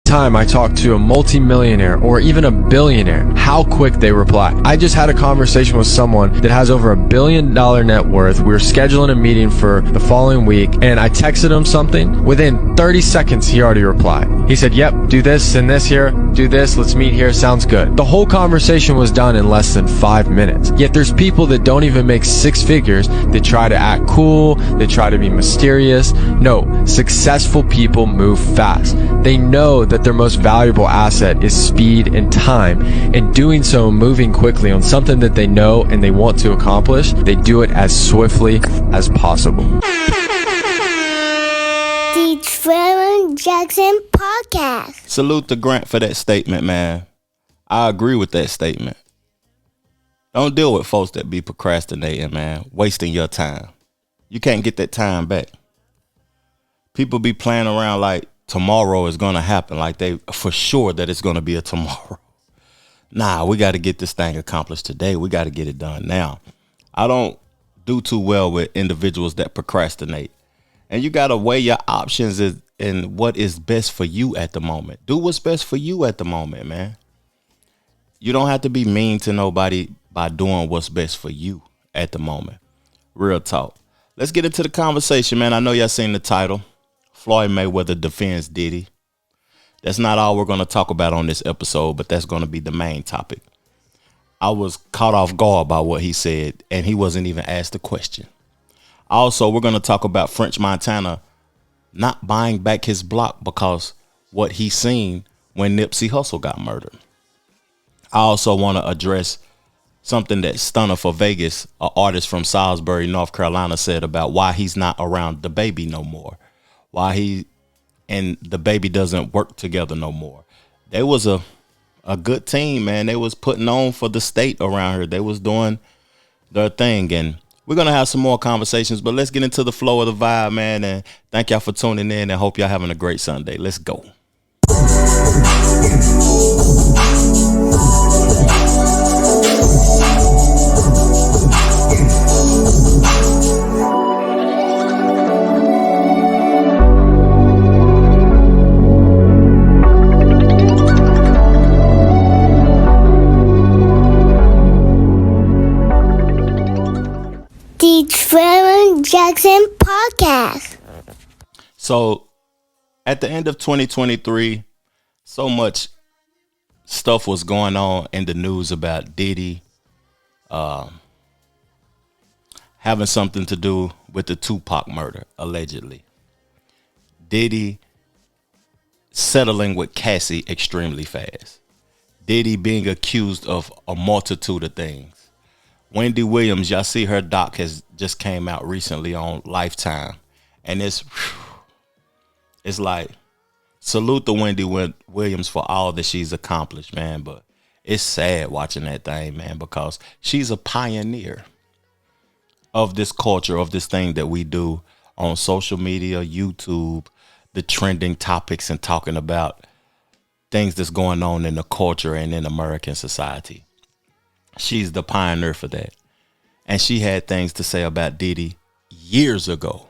time I talk to a multimillionaire or even a billionaire, how quick they reply. I just had a conversation with someone that has over $1 billion net worth. We were scheduling a meeting for the following week, and I texted him something. Within 30 seconds, he already replied. He said, yep, do this and this here, do this, let's meet here, sounds good. The whole conversation was done in less than 5 minutes. Yet there's people that don't even make 6 figures that try to act cool, they try to be mysterious. No, successful people move fast. They know that their most valuable asset is speed and time, and doing so, moving quickly on something that they know and they want to accomplish, they do it as swiftly as possible. The Trevor Jackson Podcast. Salute to Grant for that statement, man. I agree with that statement. Don't deal with folks that be procrastinating, man, wasting your time. You can't get that time back. People be playing around like tomorrow is going to happen, like they for sure that it's going to be a tomorrow. Nah, we got to get this thing accomplished today. We got to get it done now. I don't do too well with individuals that procrastinate. And you got to weigh your options and what is best for you at the moment. Do what's best for you at the moment, man. You don't have to be mean to nobody by doing what's best for you at the moment. Real talk. Let's get into the conversation, man. I know y'all seen the title. Floyd Mayweather defends Diddy. That's not all we're going to talk about on this episode, but that's going to be the main topic. I was caught off guard by what he said, and he wasn't even asked a question. Also, we're going to talk about French Montana not buying back his block because what he seen when Nipsey Hussle got murdered. I also want to address something that Stunner for Vegas, an artist from Salisbury, North Carolina, said about why he's not around the baby no more. Why he and the baby doesn't work together no more. They was a good team, man. They was putting on for the state around here. They was doing their thing. And we're going to have some more conversations, but let's get into the flow of the vibe, man. And thank y'all for tuning in and hope y'all having a great Sunday. Let's go. The Trevor Jackson Podcast. So at the end of 2023, so much stuff was going on in the news about Diddy having something to do with the Tupac murder, allegedly. Diddy settling with Cassie extremely fast. Diddy being accused of a multitude of things. Wendy Williams, y'all see her doc has just came out recently on Lifetime. And it's like, salute to Wendy Williams for all that she's accomplished, man. But it's sad watching that thing, man, because she's a pioneer of this culture, of this thing that we do on social media, YouTube, the trending topics and talking about things that's going on in the culture and in American society. She's the pioneer for that. And she had things to say about Diddy years ago,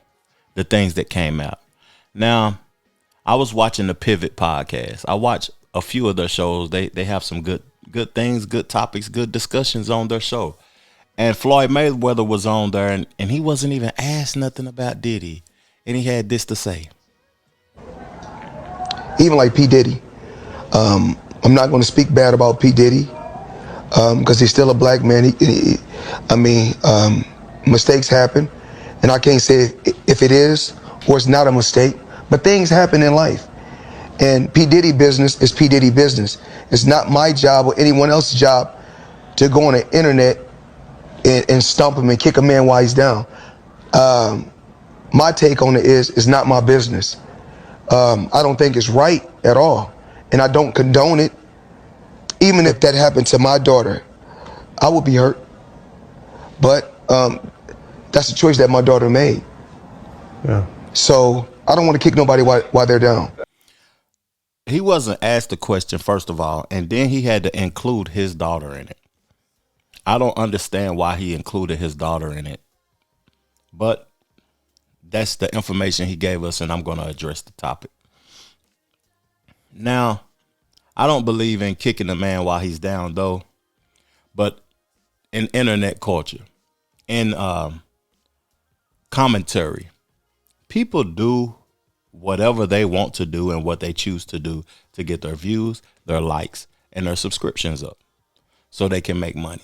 the things that came out. Now, I was watching the Pivot podcast. I watch a few of their shows. They have some good things, good topics, good discussions on their show. And Floyd Mayweather was on there, and he wasn't even asked nothing about Diddy. And he had this to say. Even like P. Diddy, I'm not going to speak bad about P. Diddy. Because he's still a black man. Mistakes happen, and I can't say if it is or it's not a mistake, but things happen in life. And P. Diddy business is P. Diddy business. It's not my job or anyone else's job to go on the internet and stump him and kick a man while he's down. My take on it is it's not my business. I don't think it's right at all, and I don't condone it. Even if that happened to my daughter, I would be hurt. But that's a choice that my daughter made. Yeah. So I don't want to kick nobody while they're down. He wasn't asked the question, first of all, and then he had to include his daughter in it. I don't understand why he included his daughter in it. But that's the information he gave us, and I'm going to address the topic. Now, I don't believe in kicking a man while he's down, though. But in internet culture, in commentary, people do whatever they want to do and what they choose to do to get their views, their likes, and their subscriptions up so they can make money.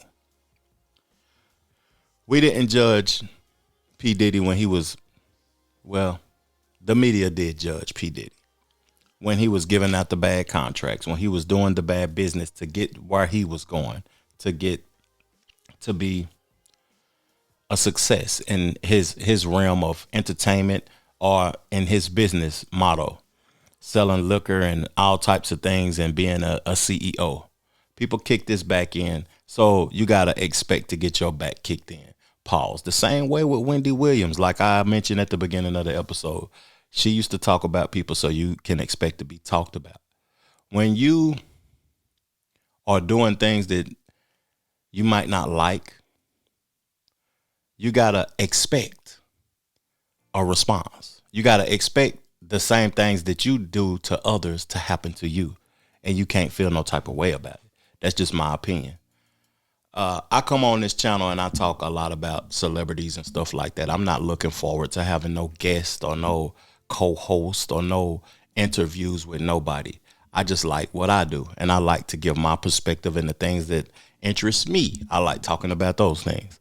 We didn't judge P. Diddy when he was, well, the media did judge P. Diddy when he was giving out the bad contracts, when he was doing the bad business to get where he was going, to get to be a success in his realm of entertainment or in his business model, selling liquor and all types of things and being a CEO. People kick this back in, so you got to expect to get your back kicked in. Pause. The same way with Wendy Williams, like I mentioned at the beginning of the episode. She used to talk about people, so you can expect to be talked about. When you are doing things that you might not like, you got to expect a response. You got to expect the same things that you do to others to happen to you, and you can't feel no type of way about it. That's just my opinion. I come on this channel and I talk a lot about celebrities and stuff like that. I'm not looking forward to having no guest or no co-host or no interviews with nobody. I just like what I do, and I like to give my perspective and the things that interest me. I like talking about those things.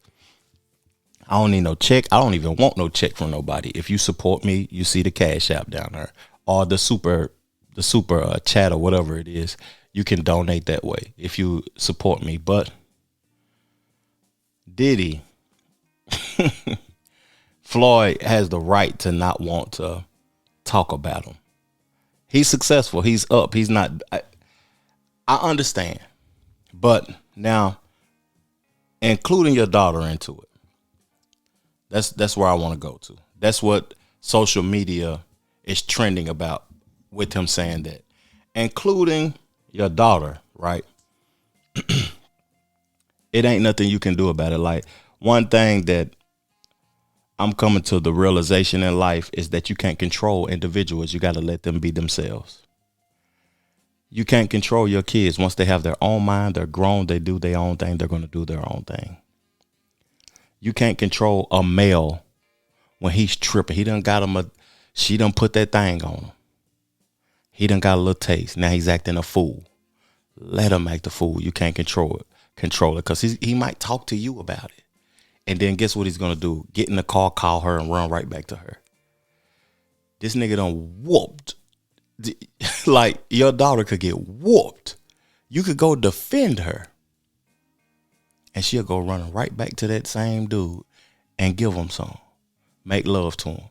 I don't need no check. I don't even want no check from nobody. If you support me, you see the Cash App down there or the super chat or whatever it is. You can donate that way if you support me. But Diddy, Floyd has the right to not want to talk about him. He's successful. He's up. He's not. I understand. But now, including your daughter into it, that's where I want to go to. That's what social media is trending about with him saying that. Including your daughter, right? It ain't nothing you can do about it. Like, one thing that I'm coming to the realization in life is that you can't control individuals. You got to let them be themselves. You can't control your kids. Once they have their own mind, they're grown, they do their own thing, they're going to do their own thing. You can't control a male when he's tripping. She done put that thing on him. He done got a little taste. Now he's acting a fool. Let him act a fool. You can't control it because he might talk to you about it. And then guess what he's going to do? Get in the car, call her, and run right back to her. This nigga done whooped. Like, your daughter could get whooped. You could go defend her. And she'll go running right back to that same dude and give him some. Make love to him.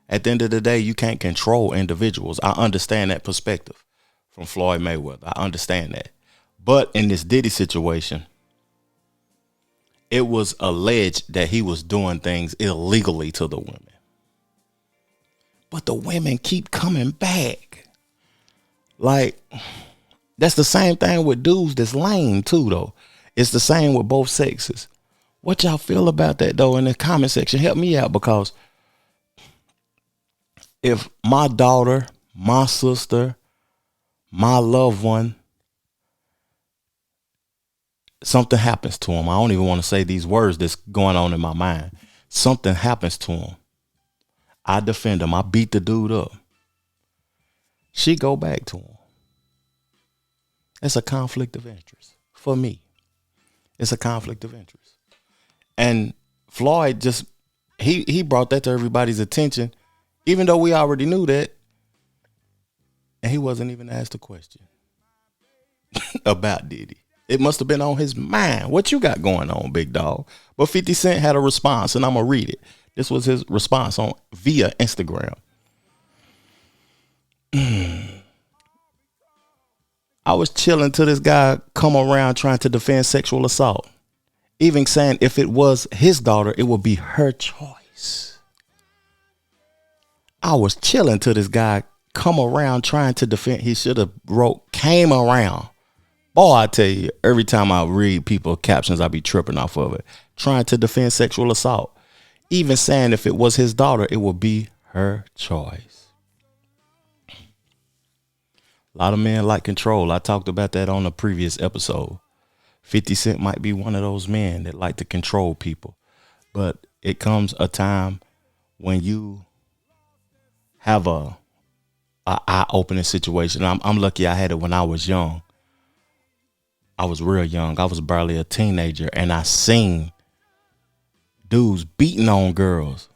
At the end of the day, you can't control individuals. I understand that perspective from Floyd Mayweather. I understand that. But in this Diddy situation, it was alleged that he was doing things illegally to the women. But the women keep coming back. Like, that's the same thing with dudes that's lame too, though. It's the same with both sexes. What y'all feel about that, though, in the comment section? Help me out, because if my daughter, my sister, my loved one, something happens to him, I don't even want to say these words that's going on in my mind. Something happens to him. I defend him. I beat the dude up. She go back to him. It's a conflict of interest for me. It's a conflict of interest. And Floyd just, he brought that to everybody's attention, even though we already knew that. And he wasn't even asked a question about Diddy. It must have been on his mind. What you got going on, big dog? But 50 Cent had a response, and I'm going to read it. This was his response via Instagram. I was chilling till this guy come around trying to defend sexual assault. Even saying if it was his daughter, it would be her choice. I was chilling till this guy come around trying to defend. He should have wrote came around. Boy, I tell you, every time I read people captions, I be tripping off of it. Trying to defend sexual assault. Even saying if it was his daughter, it would be her choice. A lot of men like control. I talked about that on a previous episode. 50 Cent might be one of those men that like to control people. But it comes a time when you have a eye-opening situation. I'm lucky I had it when I was young. I was real young. I was barely a teenager, and I seen dudes beating on girls,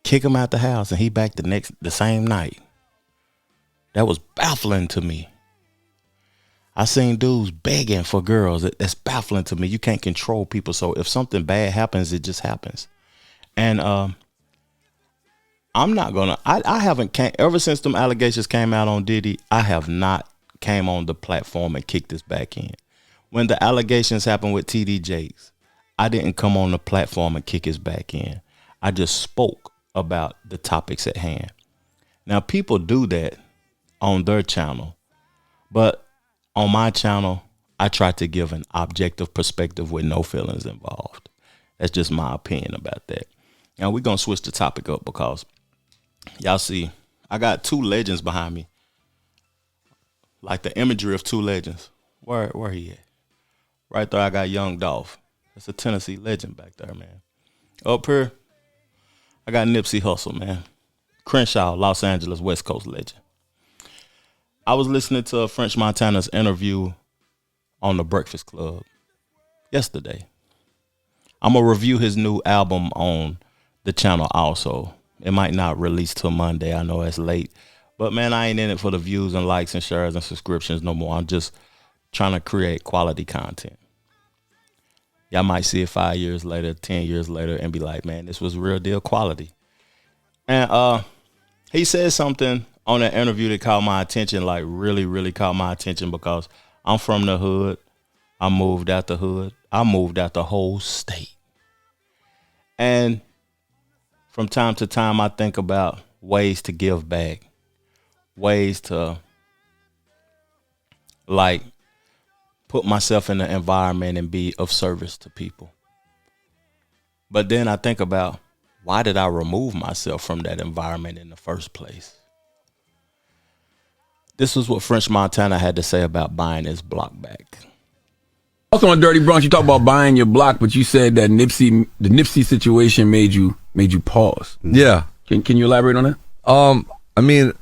kick him out the house, and he back the same night. That was baffling to me. I seen dudes begging for girls. That's baffling to me. You can't control people. So if something bad happens, it just happens. And I'm not gonna. I haven't came ever since them allegations came out on Diddy. I have not came on the platform and kicked this back in. When the allegations happened with TD Jakes, I didn't come on the platform and kick his back in. I just spoke about the topics at hand. Now people do that on their channel, but on my channel, I try to give an objective perspective with no feelings involved. That's just my opinion about that. Now we're gonna switch the topic up because y'all see, I got two legends behind me. Like the imagery of two legends. Where he at? Right there, I got Young Dolph. That's a Tennessee legend back there, man. Up here, I got Nipsey Hussle, man. Crenshaw, Los Angeles, West Coast legend. I was listening to French Montana's interview on The Breakfast Club yesterday. I'm going to review his new album on the channel also. It might not release till Monday. I know it's late. But, man, I ain't in it for the views and likes and shares and subscriptions no more. I'm just trying to create quality content. Y'all might see it 5 years later, 10 years later, and be like, man, this was real deal quality. And he said something on that interview that caught my attention, like really, really caught my attention because I'm from the hood. I moved out the hood. I moved out the whole state. And from time to time, I think about ways to give back, ways to like put myself in the environment and be of service to people. But then I think about, why did I remove myself from that environment in the first place? This was what French Montana had to say about buying his block back. Also on Dirty Bronx, you talk about buying your block, but you said that the Nipsey situation made you pause. Yeah. Can you elaborate on that? I mean,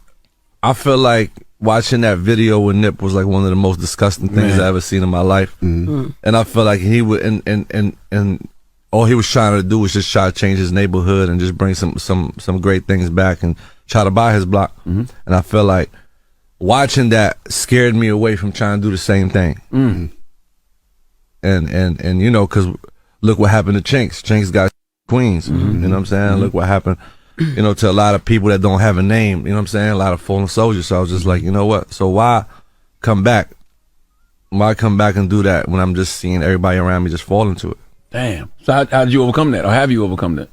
I feel like watching that video with Nip was like one of the most disgusting things I ever seen in my life. And I feel like he would and all he was trying to do was just try to change his neighborhood and just bring some great things back and try to buy his block. And I feel like watching that scared me away from trying to do the same thing. And you know, because look what happened to Chinks. Chinks got Queens. You know what I'm saying? Look what happened, you know, to a lot of people that don't have a name. You know what I'm saying? A lot of fallen soldiers. So I was just like, you know what? So why come back? Why come back and do that when I'm just seeing everybody around me just fall into it? Damn. So how did you overcome that, or have you overcome that?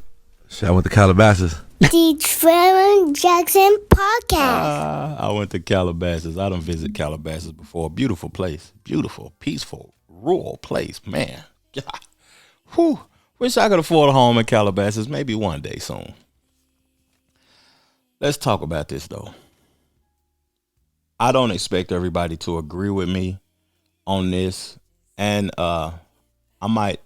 Shit, I went to Calabasas. The Trevor Jackson Podcast. I went to Calabasas. I done visited Calabasas before. Beautiful place. Beautiful, peaceful, rural place, man. God. Whew. Wish I could afford a home in Calabasas. Maybe one day soon. Let's talk about this, though. I don't expect everybody to agree with me on this. And I might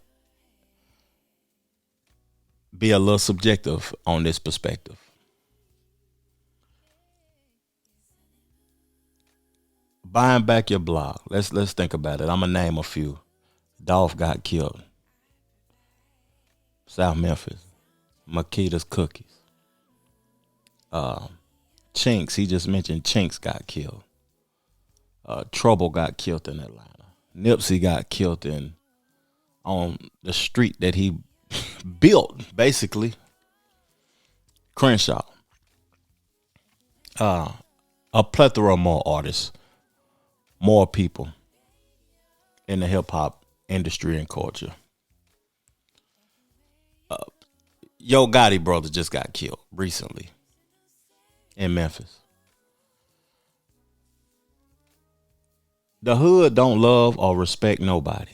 be a little subjective on this perspective. Buying back your block. Let's think about it. I'm gonna name a few. Dolph got killed. South Memphis. Makita's Cookies. Chinks. He just mentioned Chinks got killed. Trouble got killed in Atlanta. Nipsey got killed on the street that he built, basically. Crenshaw. A plethora of more artists, more people in the hip hop industry and culture. Yo Gotti brother just got killed recently in Memphis. The hood don't love or respect nobody.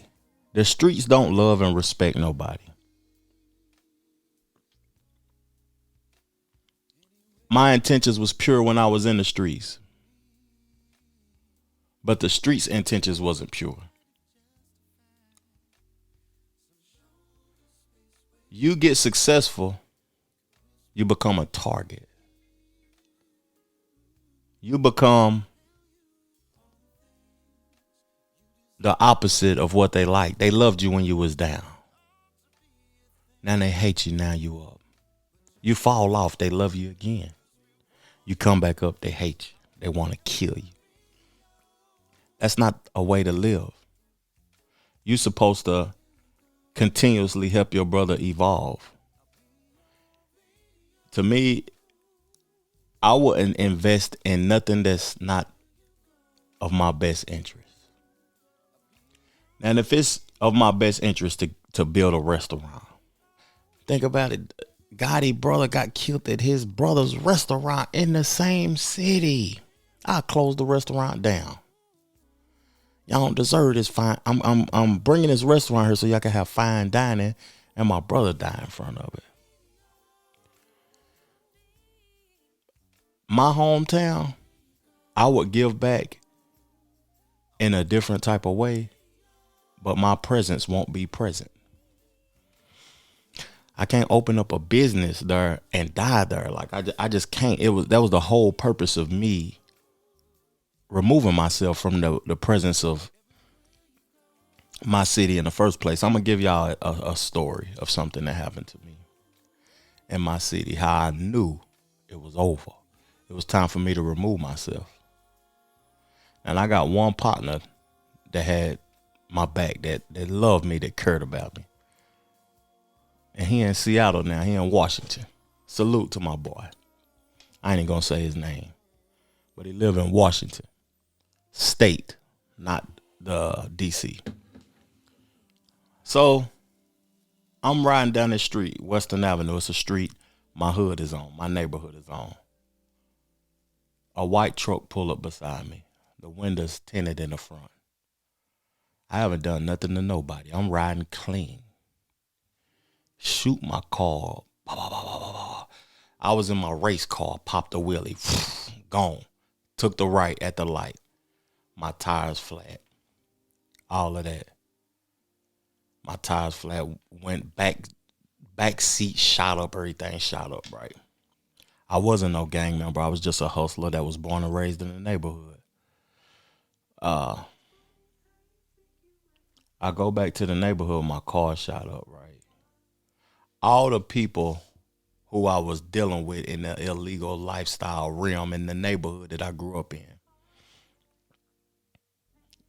The streets don't love and respect nobody. My intentions was pure when I was in the streets. But the streets' intentions wasn't pure. You get successful, you become a target. You become the opposite of what they like. They loved you when you was down. Now they hate you, now you up. You fall off, they love you again. You come back up, they hate you. They want to kill you. That's not a way to live. You're supposed to continuously help your brother evolve. To me, I wouldn't invest in nothing that's not of my best interest. And if it's of my best interest to build a restaurant, think about it. Gotti's brother got killed at his brother's restaurant in the same city. I'll close the restaurant down. Y'all don't deserve this fine. I'm bringing this restaurant here so y'all can have fine dining, and my brother died in front of it. My hometown, I would give back in a different type of way, but my presence won't be present. I can't open up a business there and die there. Like I just can't. That was the whole purpose of me removing myself from the presence of my city in the first place. I'm gonna give y'all a story of something that happened to me in my city. How I knew it was over. It was time for me to remove myself. And I got one partner that had my back, that loved me, that cared about me. And he in Seattle now. He in Washington. Salute to my boy. I ain't even gonna say his name, but he live in Washington State, not the DC. So I'm riding down the street, Western Avenue. It's a street my hood is on, my neighborhood is on. A white truck pull up beside me. The windows tinted in the front. I haven't done nothing to nobody. I'm riding clean. Shoot my car. Bah, bah, bah, bah, bah, bah. I was in my race car, popped a wheelie, gone. Took the right at the light. My tires flat. All of that. My tires flat. Went back seat shot up, everything shot up, right? I wasn't no gang member. I was just a hustler that was born and raised in the neighborhood. I go back to the neighborhood, my car shot up, right? All the people who I was dealing with in the illegal lifestyle realm in the neighborhood that I grew up in,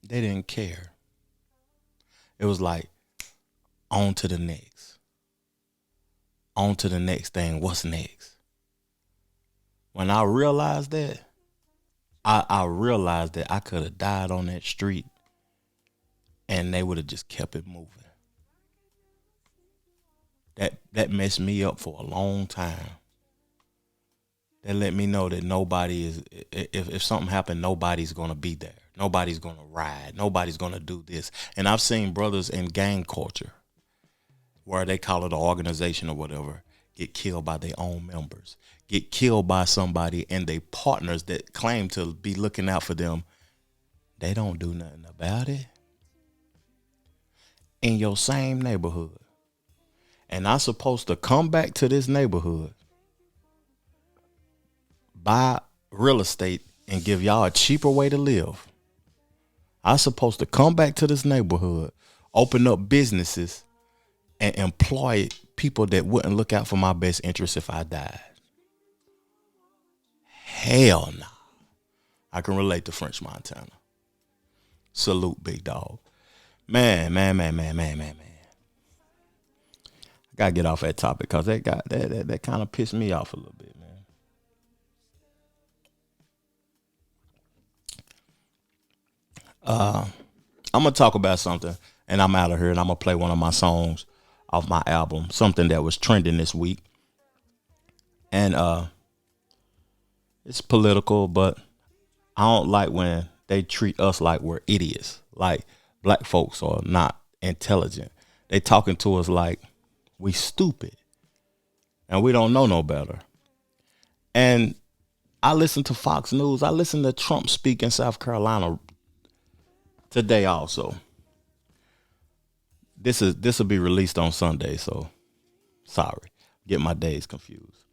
they didn't care. It was like, on to the next. On to the next thing. What's next? When I realized that, I realized that I could have died on that street and they would have just kept it moving. That messed me up for a long time. That let me know that nobody is, if something happened, nobody's going to be there. Nobody's going to ride. Nobody's going to do this. And I've seen brothers in gang culture, where they call it an organization or whatever, get killed by their own members, get killed by somebody, and they partners that claim to be looking out for them, they don't do nothing about it. In your same neighborhood. And I'm supposed to come back to this neighborhood, buy real estate, and give y'all a cheaper way to live. I'm supposed to come back to this neighborhood, open up businesses, and employ people that wouldn't look out for my best interests if I died. Hell no. I can relate to French Montana. Salute, big dog. Man. I gotta get off that topic because that kind of pissed me off a little bit, man. I'm gonna talk about something, and I'm out of here, and I'm gonna play one of my songs off my album, something that was trending this week, and it's political, but I don't like when they treat us like we're idiots, like black folks are not intelligent. They talking to us like we stupid and we don't know no better. And I listen to Fox News. I listen to Trump speak in South Carolina today also. This will be released on Sunday, so sorry. Get my days confused.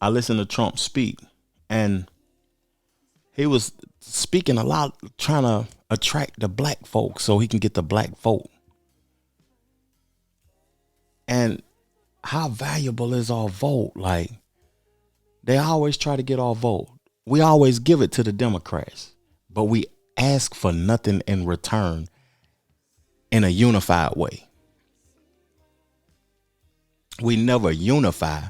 I listened to Trump speak, and he was speaking a lot, trying to attract the black folks so he can get the black vote. And how valuable is our vote? Like, they always try to get our vote. We always give it to the Democrats, but we ask for nothing in return in a unified way. We never unify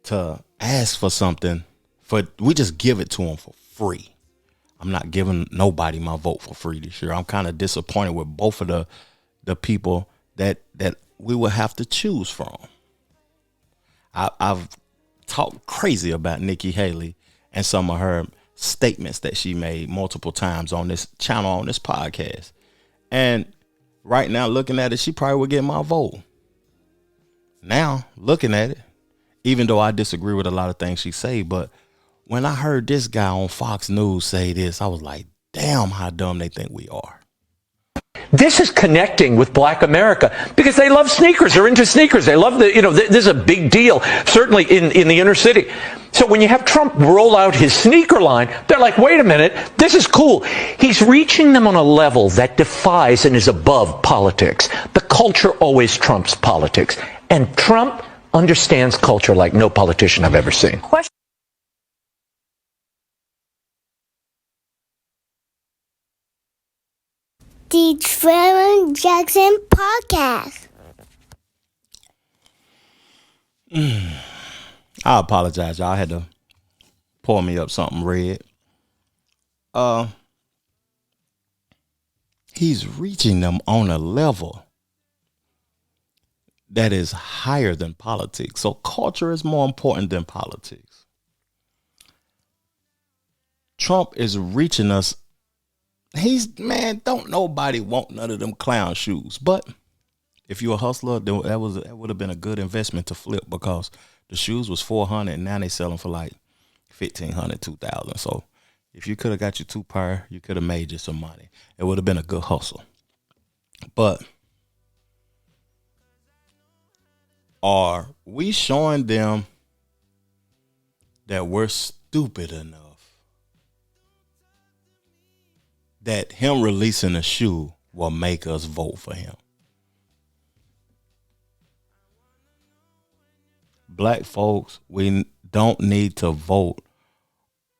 to ask for something. We just give it to them for free. I'm not giving nobody my vote for free this year. I'm kind of disappointed with both of the people that we will have to choose from. I've talked crazy about Nikki Haley and some of her statements that she made multiple times on this channel, on this podcast. And right now, looking at it, she probably would get my vote. Now, looking at it, even though I disagree with a lot of things she say, but when I heard this guy on Fox News say this, I was like, damn, how dumb they think we are. This is connecting with black America because they love sneakers. They're into sneakers. They love this is a big deal, certainly in the inner city. So when you have Trump roll out his sneaker line, they're like, wait a minute, this is cool. He's reaching them on a level that defies and is above politics. The culture always trumps politics. And Trump understands culture like no politician I've ever seen. The Trevor Jackson Podcast. I apologize, y'all. I had to pour me up something red. He's reaching them on a level that is higher than politics. So culture is more important than politics. Trump is reaching us. Don't nobody want none of them clown shoes. But if you're a hustler, that would have been a good investment to flip, because the shoes was $400 and now they selling for like $1,500, $2,000. So if you could have got your 2 pair, you could have made you some money. It would have been a good hustle. But are we showing them that we're stupid enough that him releasing a shoe will make us vote for him? Black folks, we don't need to vote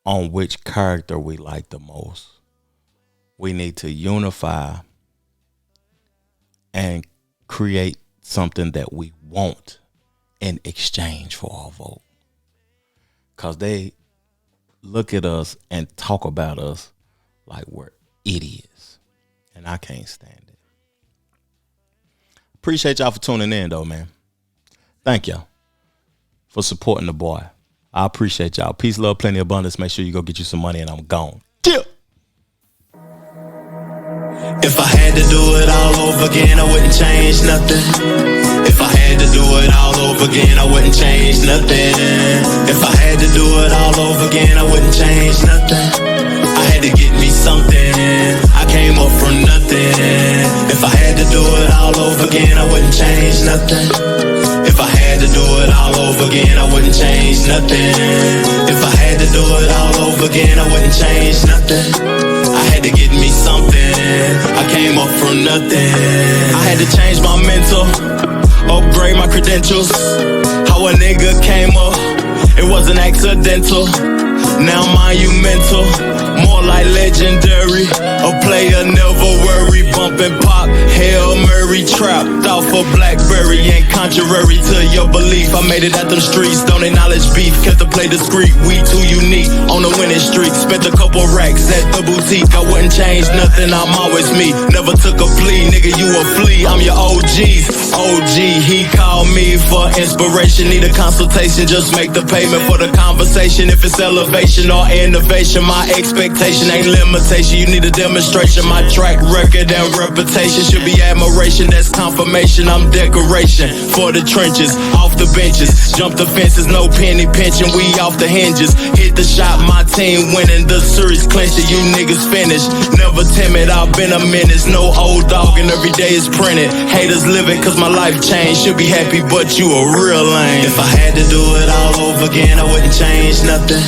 on which character we like the most. We need to unify and create something that we want in exchange for our vote. Because they look at us and talk about us like we're idiots. And I can't stand it. Appreciate y'all for tuning in, though, man. Thank y'all for supporting the boy. I appreciate y'all. Peace, love, plenty, abundance. Make sure you go get you some money, and I'm gone. Chill. If I had to do it all over again, I wouldn't change nothing. If I had to do it all over again, I wouldn't change nothing. If I had to do it all over again, I wouldn't change nothing. I had to get me something. I came up from nothing. If I had to do it all over again, I wouldn't change nothing. If I had to do it all over again, I wouldn't change nothing. If I had to do it all over again, I wouldn't change nothing. I had to get me something. I came up from nothing. I had to change my mental, upgrade my credentials. How a nigga came up, it wasn't accidental. Now monumental, more like legendary. A player never worry, bumping pop, Hail Mary, trapped off a Blackberry. Ain't contrary to your belief. I made it out them streets, don't acknowledge beef. Kept the play discreet, we too unique. On a winning streak, spent a couple racks at the boutique. I wouldn't change nothing, I'm always me. Never took a plea, nigga, you a flea. I'm your OG's OG, he called me for inspiration. Need a consultation, just make the payment for the conversation. If it's elevation or innovation, my expectation ain't limitation. You need a demonstration, my track record and reputation should be admiration. That's confirmation. I'm decoration for the trenches, off the benches, jump the fences, no penny pension. We off the hinges. Hit the shot, my team winning. The series clinching. You niggas finished. Never timid. I've been a menace. No old dog, and every day is printed. Haters living 'cause my life changed. Should be happy, but you a real lame. If I had to do it all over again, I wouldn't change nothing.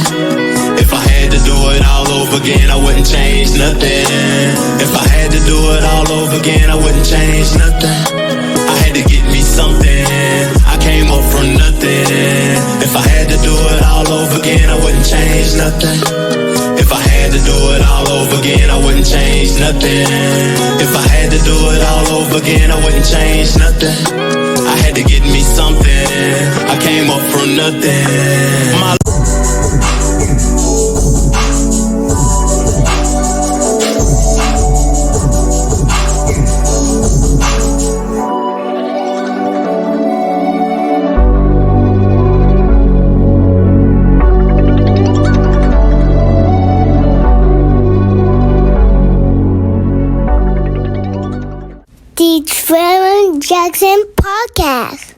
If I had to do it all over again, I wouldn't change nothing. If I had to do it all over again, I wouldn't change nothing. I had to get me something. I came up from nothing. If I had to do it all over again, I wouldn't change nothing. If I had to do it all over again, I wouldn't change nothing. If I had to do it all over again, I wouldn't change nothing. I had to get me something. I came up from nothing. My The Trevor Jackson Podcast.